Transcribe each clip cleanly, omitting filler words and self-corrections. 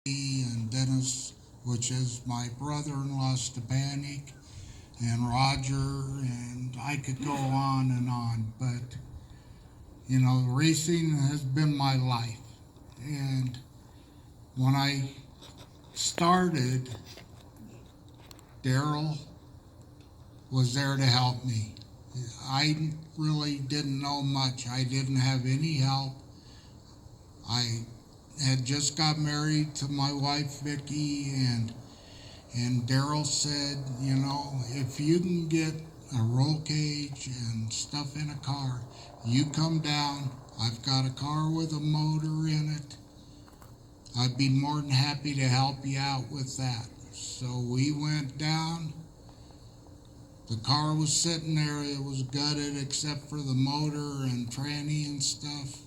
and Dennis, which is my brother-in-law Stepanik, and Roger, and I could go on and on. But racing has been my life, and when I started, Darrell was there to help me. I really didn't know much. I didn't have any help. I had just got married to my wife Vicki, and Darrell said, if you can get a roll cage and stuff in a car, you come down. I've got a car with a motor in it. I'd be more than happy to help you out with that. So we went down. The car was sitting there. It was gutted except for the motor and tranny and stuff.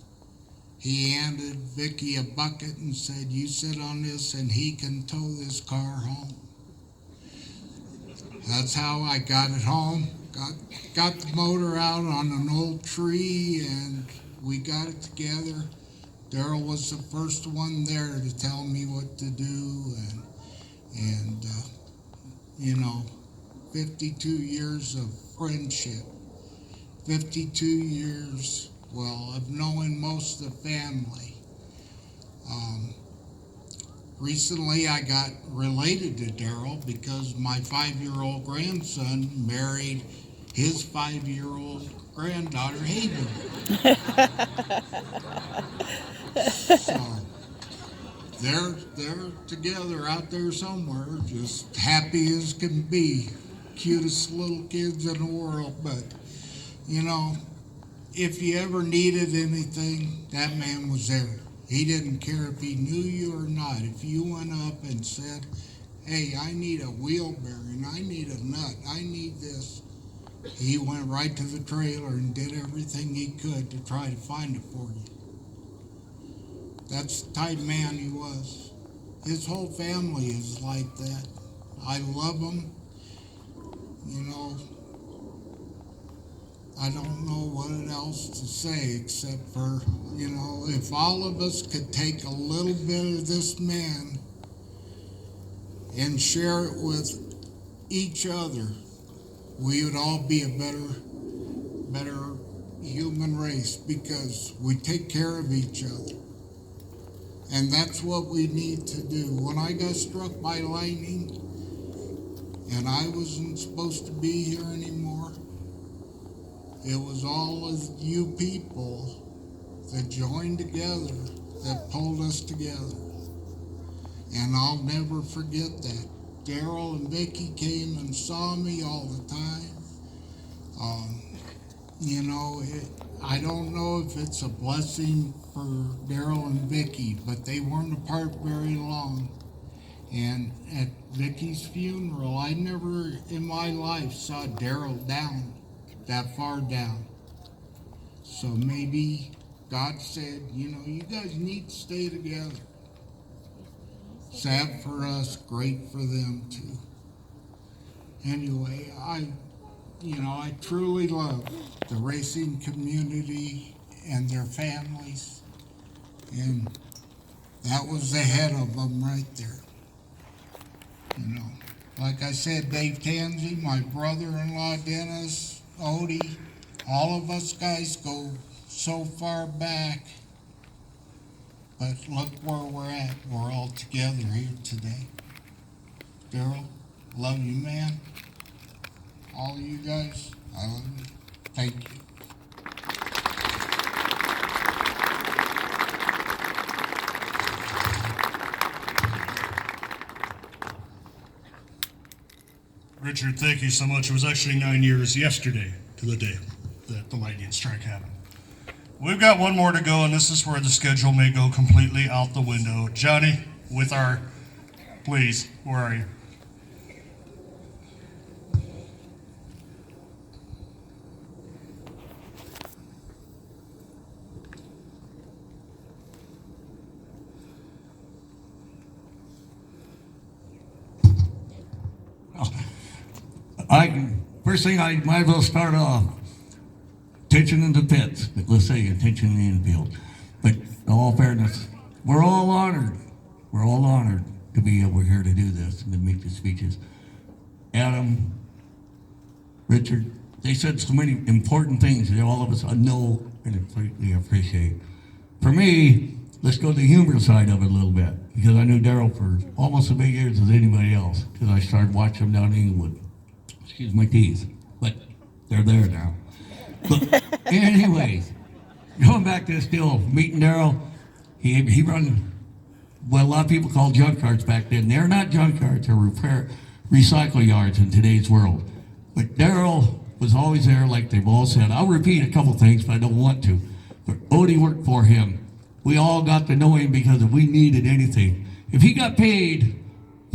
He handed Vicky a bucket and said, you sit on this and he can tow this car home. That's how I got it home. Got the motor out on an old tree and we got it together. Darrell was the first one there to tell me what to do, and 52 years of friendship, 52 years, of knowing most of the family. Recently I got related to Darrell because my 5-year-old grandson married his 5-year-old granddaughter, Hayden. So they're together out there somewhere, just happy as can be. Cutest little kids in the world. But if you ever needed anything, that man was there. He didn't care if he knew you or not. If you went up and said, hey, I need a wheel bearing, I need a nut, I need this, he went right to the trailer and did everything he could to try to find it for you. That's the type of man he was. His whole family is like that. I love them. I don't know what else to say except for, if all of us could take a little bit of this man and share it with each other, we would all be a better human race because we take care of each other. And that's what we need to do. When I got struck by lightning and I wasn't supposed to be here anymore, it was all of you people that joined together that pulled us together. And I'll never forget that. Darrell and Vicki came and saw me all the time. I don't know if it's a blessing for Darrell and Vicki, but they weren't apart very long. And at Vicki's funeral, I never in my life saw Darrell down, that far down. So maybe God said, you guys need to stay together. Sad for us, great for them too. Anyway, I truly love the racing community and their families. And that was the head of them right there. Like I said, Dave Tansey, my brother-in-law Dennis, Odie, all of us guys go so far back. But look where we're at. We're all together here today. Darrell, love you, man. All of you guys, I love you. Thank you. Richard, thank you so much. It was actually 9 years yesterday to the day that the lightning strike happened. We've got one more to go, and this is where the schedule may go completely out the window. Johnny, please, where are you? First thing I might as well start off, attention in the pits, but let's say attention in the infield. But in all fairness, we're all honored we're all honored to be able here to do this and to make the speeches. Adam, Richard, they said so many important things that all of us know and completely appreciate. For me, let's go to the humor side of it a little bit, because I knew Darrell for almost as many years as anybody else, because I started watching him down in Englewood. Excuse my teeth, but they're there now. But anyways, going back to this deal, meeting Darrell, he run what a lot of people call junkyards back then. They're not junkyards, they're recycle yards in today's world. But Darrell was always there, like they've all said. I'll repeat a couple things, but I don't want to. But Odie worked for him. We all got to know him because if we needed anything, if he got paid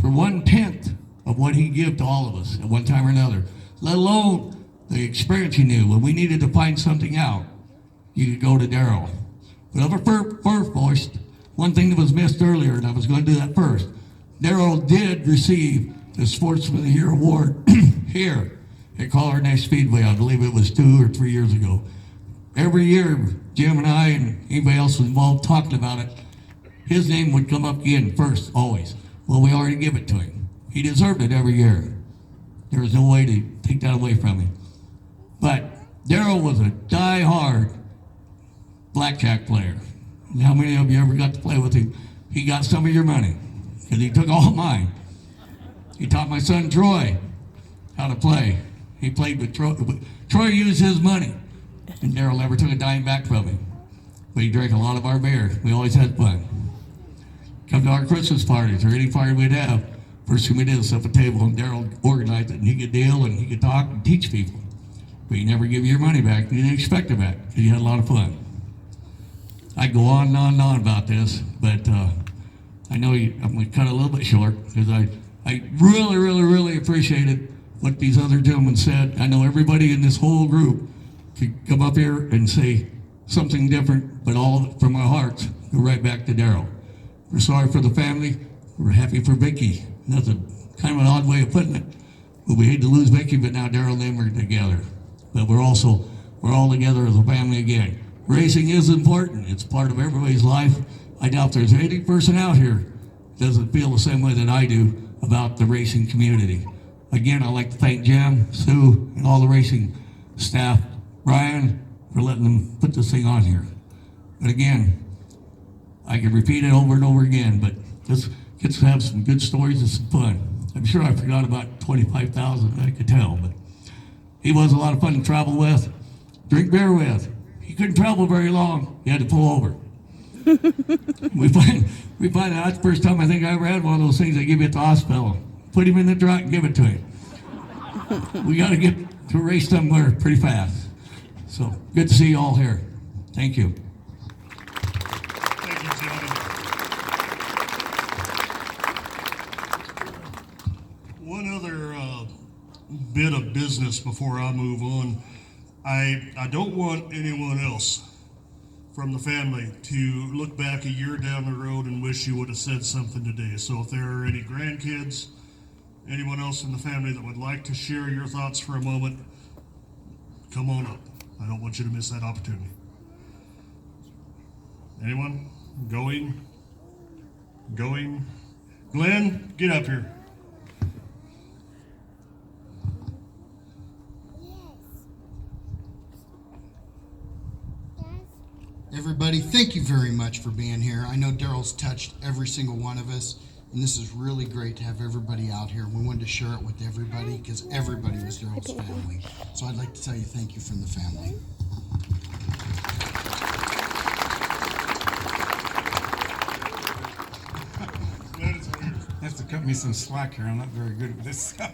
for 1/10 of what he gave to all of us at one time or another, let alone the experience he knew, when we needed to find something out, you could go to Darrell. But of first, one thing that was missed earlier, and I was going to do that first, Darrell did receive the Sportsman of the Year award here at Colorado National Speedway. I believe it was 2 or 3 years ago. Every year, Jim and I and anybody else was involved talking about it, his name would come up again first, always. Well, we already give it to him. He deserved it every year. There was no way to take that away from him. But Darrell was a die-hard blackjack player. And how many of you ever got to play with him? He got some of your money, because he took all mine. He taught my son Troy how to play. He played with Troy. Troy used his money, and Darrell never took a dime back from him. But he drank a lot of our beer. We always had fun. Come to our Christmas parties or any party we'd have, first thing we did was set up a table, and Darrell organized it, and he could deal and he could talk and teach people. But he never give you your money back. You didn't expect it back because you had a lot of fun. I go on and on and on about this, but I know I'm going to cut it a little bit short because I really appreciated what these other gentlemen said. I know everybody in this whole group could come up here and say something different, but all of it from our hearts go right back to Darrell. We're sorry for the family. We're happy for Vicky. That's a kind of an odd way of putting it. But we hate to lose Vicky, but now Darrell and them are together. But we're all together as a family again. Racing is important. It's part of everybody's life. I doubt there's any person out here that doesn't feel the same way that I do about the racing community. Again, I'd like to thank Jim, Sue, and all the racing staff, Brian, for letting them put this thing on here. But again, I can repeat it over and over again, but this gets to have some good stories and some fun. I'm sure I forgot about 25,000, I could tell, but he was a lot of fun to travel with, drink beer with. He couldn't travel very long. He had to pull over. we find out that's the first time I think I ever had one of those things they give you at the hospital. Put him in the truck and give it to him. We got to get to a race somewhere pretty fast. So good to see you all here. Thank you. Thank you, Tony. One other bit of business before I move on. I don't want anyone else from the family to look back a year down the road and wish you would have said something today. So if there are any grandkids, anyone else in the family that would like to share your thoughts for a moment, come on up. I don't want you to miss that opportunity. Anyone? Going? Glenn, get up here. Everybody, thank you very much for being here. I know Darrell's touched every single one of us, and this is really great to have everybody out here. We wanted to share it with everybody because everybody was Darrell's family. So I'd like to tell you thank you from the family. You have to cut me some slack here. I'm not very good at this stuff.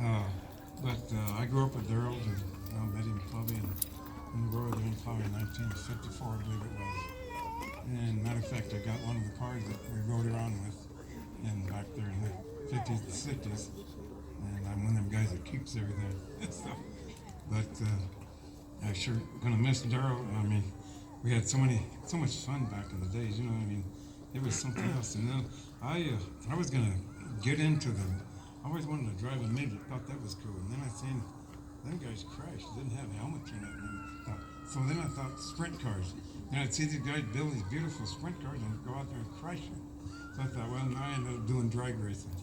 I grew up with Darrell and I met him probably in the road in 1954, I believe it was. And matter of fact, I got one of the cars that we rode around with back there in the 50s and 60s. And I'm one of them guys that keeps everything and stuff. But I sure gonna miss Darrell. I mean, we had so much fun back in the days, you know what I mean? It was something else. And then I was gonna get into them. I always wanted to drive a midget, thought that was cool. And then I seen them guys crash, didn't have helmets in it. So then I thought sprint cars. And I'd see these guys build these beautiful sprint cars and go out there and crash them. So I thought, well, now I ended up doing drag racing.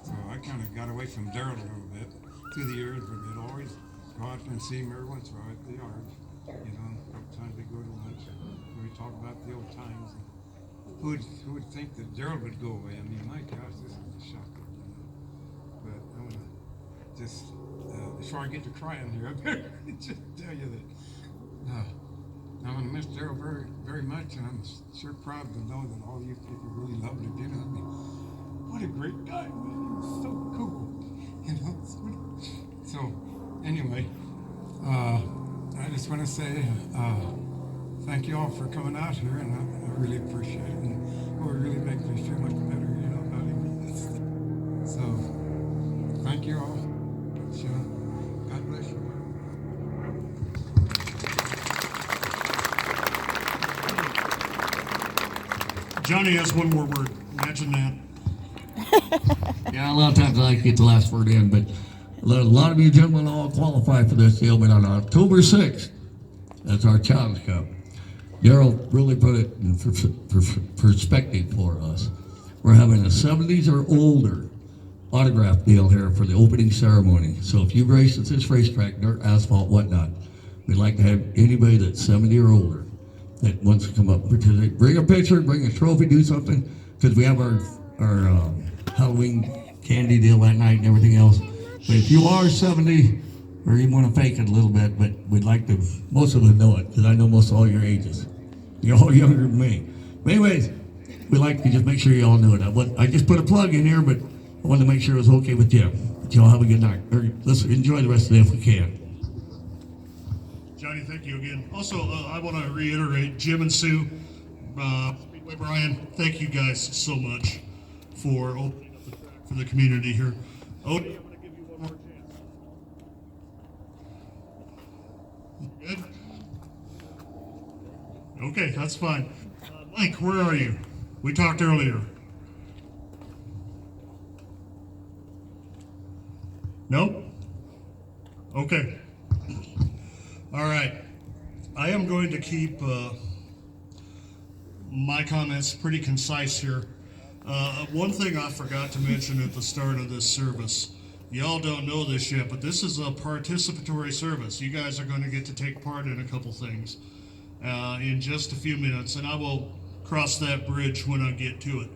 So I kind of got away from Darrell a little bit through the years, but we'd always go out and see him every once in a while at the yard. You know, sometimes we go to lunch and we talk about the old times. And who would think that Darrell would go away? I mean, my gosh, this is a shocker. You know? But I'm gonna just before I get to crying here, I better just tell you that I'm gonna miss Darrell very, very much, and I'm sure proud to know that all you people really loved him. You know, I mean, what a great guy, man! He was so cool. You know. So anyway, I just want to say thank you all for coming out here, and I really appreciate it. And it really makes me feel much better, you know, about him. So thank you all. God bless you. Johnny has one more word. Imagine that. Yeah, a lot of times I like to get the last word in, but a lot of you gentlemen all qualify for this deal. But on October 6th, that's our Challenge Cup. Darrell really put it in perspective for us. We're having a 70s or older autograph deal here for the opening ceremony. So if you've raced at this racetrack, dirt, asphalt, whatnot, we'd like to have anybody that's 70 or older that wants to come up and participate. Bring a picture, bring a trophy, do something, because we have our Halloween candy deal that night and everything else. But if you are 70, or you want to fake it a little bit, but we'd like to, most of them know it, because I know most of all your ages. You're all younger than me. But anyways, we'd like to just make sure you all knew it. I just put a plug in here, but I wanted to make sure it was okay with you. But y'all have a good night. Or let's enjoy the rest of the day if we can. Johnny, thank you again. Also, I want to reiterate, Jim and Sue, Brian, thank you guys so much for opening up the track for the community here. Odie, I'm going to give you one more chance. Good? Okay, that's fine. Mike, where are you? We talked earlier. No? Okay. All right. I am going to keep my comments pretty concise here. One thing I forgot to mention at the start of this service, y'all don't know this yet, but this is a participatory service. You guys are going to get to take part in a couple things in just a few minutes, and I will cross that bridge when I get to it.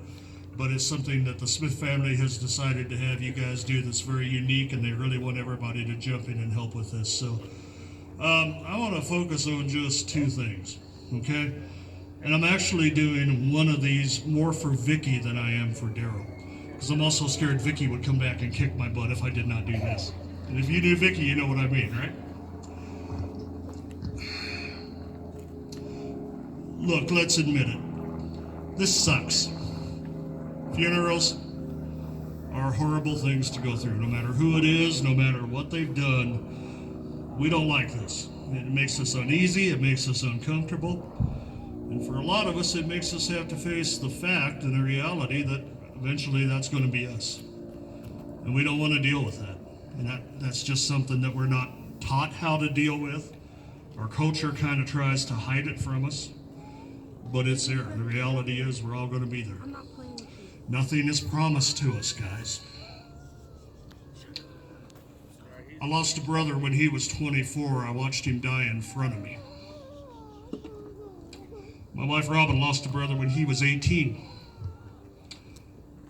But it's something that the Smith family has decided to have you guys do that's very unique, and they really want everybody to jump in and help with this. So I want to focus on just two things, okay? And I'm actually doing one of these more for Vicky than I am for Darrell, because I'm also scared Vicky would come back and kick my butt if I did not do this. And if you knew Vicky, you know what I mean, right? Look, let's admit it. This sucks. Funerals are horrible things to go through, no matter who it is, no matter what they've done. We don't like this. It makes us uneasy, it makes us uncomfortable, and for a lot of us, it makes us have to face the fact and the reality that eventually that's going to be us. And we don't want to deal with that. And that's just something that we're not taught how to deal with. Our culture kind of tries to hide it from us, but it's there. The reality is we're all going to be there. Nothing is promised to us, guys. I lost a brother when he was 24. I watched him die in front of me. My wife Robin lost a brother when he was 18.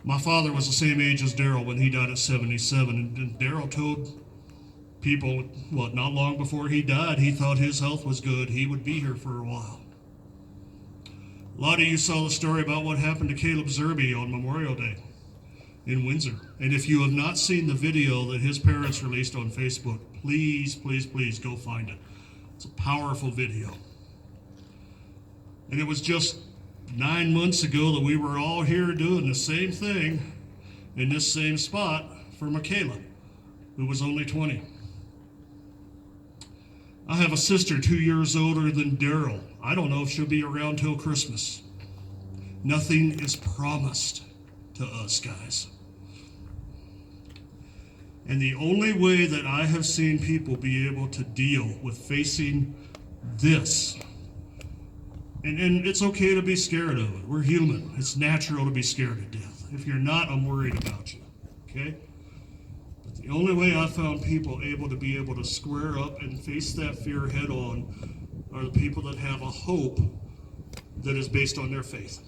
My father was the same age as Darrell when he died at 77. And Darrell told people, not long before he died, he thought his health was good. He would be here for a while. A lot of you saw the story about what happened to Caleb Zerby on Memorial Day in Windsor. And if you have not seen the video that his parents released on Facebook, please, please, please go find it. It's a powerful video. And it was just 9 months ago that we were all here doing the same thing in this same spot for Michaela, who was only 20. I have a sister 2 years older than Darrell. I don't know if she'll be around till Christmas. Nothing is promised to us, guys. And the only way that I have seen people be able to deal with facing this And it's okay to be scared of it. We're human. It's natural to be scared of death. If you're not, I'm worried about you. Okay? But the only way I found people able to square up and face that fear head on are the people that have a hope that is based on their faith.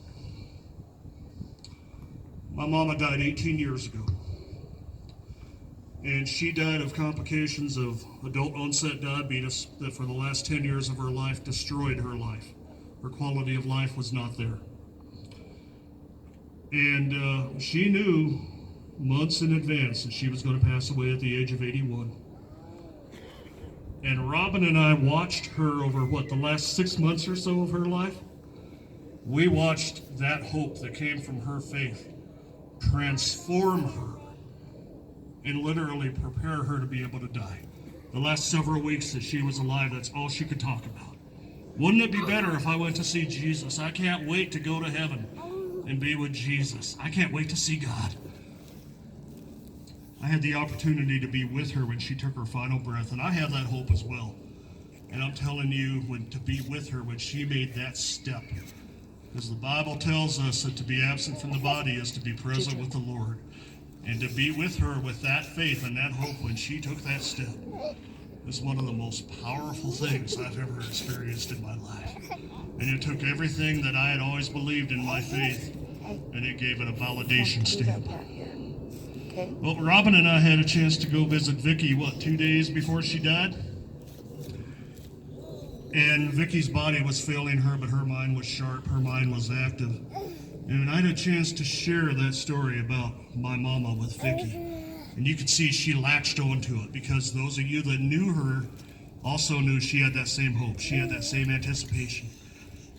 My mama died 18 years ago. And she died of complications of adult onset diabetes that for the last 10 years of her life destroyed her life. Her quality of life was not there. And she knew months in advance that she was going to pass away at the age of 81. And Robin and I watched her over, the last 6 months or so of her life? We watched that hope that came from her faith transform her and literally prepare her to be able to die. The last several weeks that she was alive, that's all she could talk about. Wouldn't it be better if I went to see Jesus? I can't wait to go to heaven and be with Jesus. I can't wait to see God. I had the opportunity to be with her when she took her final breath, and I have that hope as well. And I'm telling you, to be with her when she made that step. Because the Bible tells us that to be absent from the body is to be present with the Lord. And to be with her with that faith and that hope when she took that step is one of the most powerful things I've ever experienced in my life. And it took everything that I had always believed in my faith, and it gave it a validation stamp. Okay. Well, Robin and I had a chance to go visit Vicky, 2 days before she died? And Vicky's body was failing her, but her mind was sharp, her mind was active. And I had a chance to share that story about my mama with Vicky. And you could see she latched onto it, because those of you that knew her also knew she had that same hope. She had that same anticipation.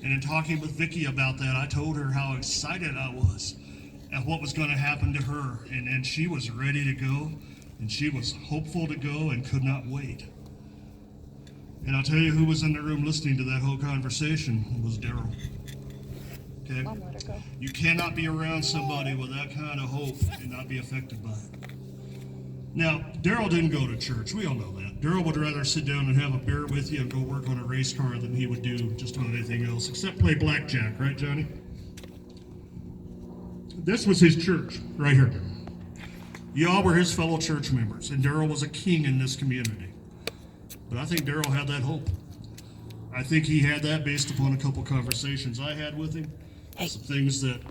And in talking with Vicky about that, I told her how excited I was at what was going to happen to her. And she was ready to go, and she was hopeful to go and could not wait. And I'll tell you who was in the room listening to that whole conversation. It was Darrell. Okay? Mom, let her go. You cannot be around somebody with that kind of hope and not be affected by it. Now, Darrell didn't go to church. We all know that. Darrell would rather sit down and have a beer with you and go work on a race car than he would do just about anything else, except play blackjack, right, Johnny? This was his church, right here. Y'all were his fellow church members, and Darrell was a king in this community. But I think Darrell had that hope. I think he had that based upon a couple conversations I had with him, some things that